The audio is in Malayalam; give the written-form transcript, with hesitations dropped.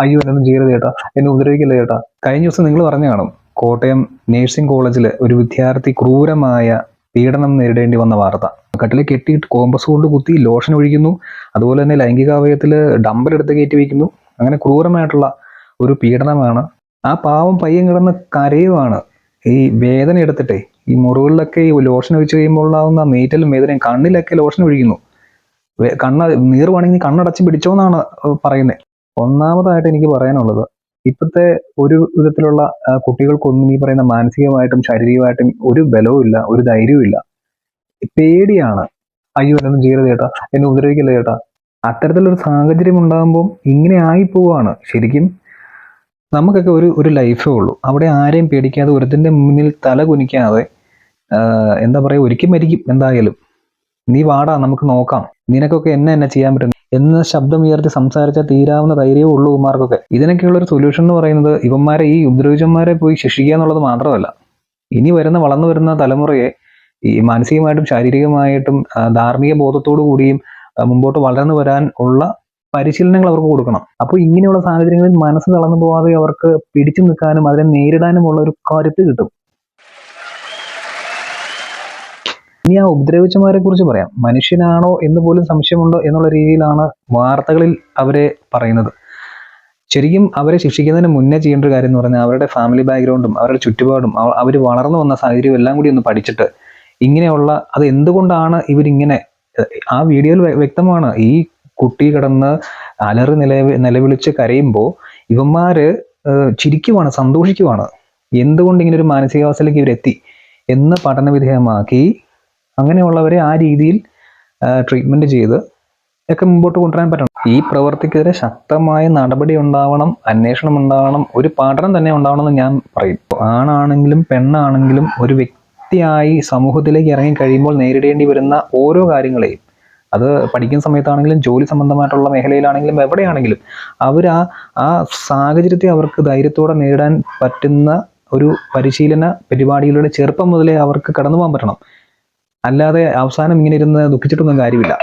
അയ്യോ എന്നൊന്നും ചെയ്യരുത് ചേട്ടാ, എന്നെ ഉപദ്രവിക്കല്ലേ ചേട്ടാ. കഴിഞ്ഞ ദിവസം നിങ്ങൾ പറഞ്ഞു കാണും, കോട്ടയം നേഴ്സിംഗ് കോളേജിൽ ഒരു വിദ്യാർത്ഥി ക്രൂരമായ പീഡനം നേരിടേണ്ടി വന്ന വാർത്ത. കട്ടിലെ കെട്ടിയിട്ട് കോമ്പസ് കൊണ്ട് കുത്തി ലോഷൻ ഒഴിക്കുന്നു, അതുപോലെ തന്നെ ലൈംഗികാവയത്തിൽ ഡമ്പലെടുത്ത് കയറ്റി വയ്ക്കുന്നു. അങ്ങനെ ക്രൂരമായിട്ടുള്ള ഒരു പീഡനമാണ്. ആ പാവം പയ്യൻ കിടന്ന് കരയുവാണ്. ഈ വേദന എടുത്തിട്ടേ ഈ മുറിവുകളിലൊക്കെ ഈ ലോഷൻ ഒഴിച്ച് കഴിയുമ്പോൾ ഉണ്ടാകുന്ന നീറ്റലും വേദനയും, കണ്ണിലൊക്കെ ലോഷൻ ഒഴിക്കുന്നു. നീറുവാണെങ്കിൽ കണ്ണടച്ച് പിടിച്ചോന്നാണ് പറയുന്നത്. ഒന്നാമതായിട്ട് എനിക്ക് പറയാനുള്ളത്, ഇപ്പോഴത്തെ ഒരു വിധത്തിലുള്ള കുട്ടികൾക്കൊന്നും ഈ പറയുന്ന മാനസികമായിട്ടും ശാരീരികമായിട്ടും ഒരു ബലവും ഇല്ല, ഒരു ധൈര്യവും ഇല്ല. പേടിയാണ്. അയ്യോ എന്നൊന്നും ചെയ്യരുത് ചേട്ടാ, എന്നെ ഉപദ്രവിക്കല്ലേ ചേട്ടാ. അത്തരത്തിലൊരു സാഹചര്യം ഉണ്ടാകുമ്പോൾ ഇങ്ങനെ ആയിപ്പോവാണ്. ശരിക്കും നമുക്കൊക്കെ ഒരു ലൈഫേ ഉള്ളൂ. അവിടെ ആരെയും പേടിക്കാതെ, ഒരുത്തിന്റെ മുന്നിൽ തല കുനിക്കാതെ, എന്താ പറയുക, ഒരിക്കൽ മരിക്കും എന്തായാലും. നീ വാടാ നമുക്ക് നോക്കാം, നിനക്കൊക്കെ എന്നെ ചെയ്യാൻ പറ്റും എന്ന് ശബ്ദം ഉയർത്തി സംസാരിച്ചാൽ തീരാവുന്ന ധൈര്യവും ഉള്ളൂ ഇവന്മാർക്കൊക്കെ. ഇതിനൊക്കെയുള്ള ഒരു സൊല്യൂഷൻ എന്ന് പറയുന്നത് ഇവന്മാരെ, ഈ ഉപദ്രവിച്ചന്മാരെ പോയി ശിക്ഷിക്കുക എന്നുള്ളത് മാത്രമല്ല, ഇനി വളർന്നു വരുന്ന തലമുറയെ ഈ മാനസികമായിട്ടും ശാരീരികമായിട്ടും ധാർമ്മിക ബോധത്തോടു കൂടിയും മുമ്പോട്ട് വളർന്നു വരാൻ ഉള്ള പരിശീലനങ്ങൾ അവർക്ക് കൊടുക്കണം. അപ്പോൾ ഇങ്ങനെയുള്ള സാഹചര്യങ്ങളിൽ മനസ്സ് തളർന്നു പോകാതെ അവർക്ക് പിടിച്ചു നിൽക്കാനും അതിനെ നേരിടാനുമുള്ള ഒരു കരുത്ത് കിട്ടും. ഇനി ആ ഉപദ്രവിച്ചമാരെ കുറിച്ച് പറയാം. മനുഷ്യനാണോ എന്ന് പോലും സംശയമുണ്ടോ എന്നുള്ള രീതിയിലാണ് വാർത്തകളിൽ അവരെ പറയുന്നത്. ശരിക്കും അവരെ ശിക്ഷിക്കുന്നതിന് മുന്നേ ചെയ്യേണ്ട ഒരു കാര്യം എന്ന് പറഞ്ഞാൽ അവരുടെ ഫാമിലി ബാക്ക്ഗ്രൗണ്ടും അവരുടെ ചുറ്റുപാടും അവർ വളർന്നു വന്ന സാഹചര്യം എല്ലാം കൂടി ഒന്ന് പഠിച്ചിട്ട്, ഇങ്ങനെയുള്ള അത് എന്തുകൊണ്ടാണ് ഇവരിങ്ങനെ, ആ വീഡിയോയിൽ വ്യക്തമാണ്, ഈ കുട്ടി കിടന്ന് അലറി നിലവിളിച്ച് കരയുമ്പോൾ ഇവന്മാര് ചിരിക്കുവാണ്, സന്തോഷിക്കുവാണ്. എന്തുകൊണ്ട് ഇങ്ങനെ ഒരു മാനസികാവസ്ഥയിലേക്ക് ഇവരെത്തി എന്ന് പഠനവിധേയമാക്കി അങ്ങനെയുള്ളവരെ ആ രീതിയിൽ ട്രീറ്റ്മെന്റ് ചെയ്ത് ഒക്കെ മുമ്പോട്ട് കൊണ്ടുവരാൻ പറ്റണം. ഈ പ്രവർത്തിക്കെതിരെ ശക്തമായ നടപടി ഉണ്ടാവണം, അന്വേഷണം ഉണ്ടാവണം, ഒരു പഠനം തന്നെ ഉണ്ടാവണമെന്ന് ഞാൻ പറയും. ആണാണെങ്കിലും പെണ്ണാണെങ്കിലും ഒരു വ്യക്തിയായി സമൂഹത്തിലേക്ക് ഇറങ്ങി കഴിയുമ്പോൾ നേരിടേണ്ടി വരുന്ന ഓരോ കാര്യങ്ങളെയും, അത് പഠിക്കുന്ന സമയത്താണെങ്കിലും ജോലി സംബന്ധമായിട്ടുള്ള മേഖലയിലാണെങ്കിലും എവിടെയാണെങ്കിലും, അവർ ആ സാഹചര്യത്തെ അവർക്ക് ധൈര്യത്തോടെ നേരിടാൻ പറ്റുന്ന ഒരു പരിശീലന പരിപാടിയിലൂടെ ചെറുപ്പം മുതലേ അവർക്ക് കടന്നു പോകാൻ പറ്റണം. അല്ലാതെ അവസാനം ഇങ്ങനെ ഇരുന്ന് ദുഃഖിച്ചിട്ടൊന്നും കാര്യമില്ല.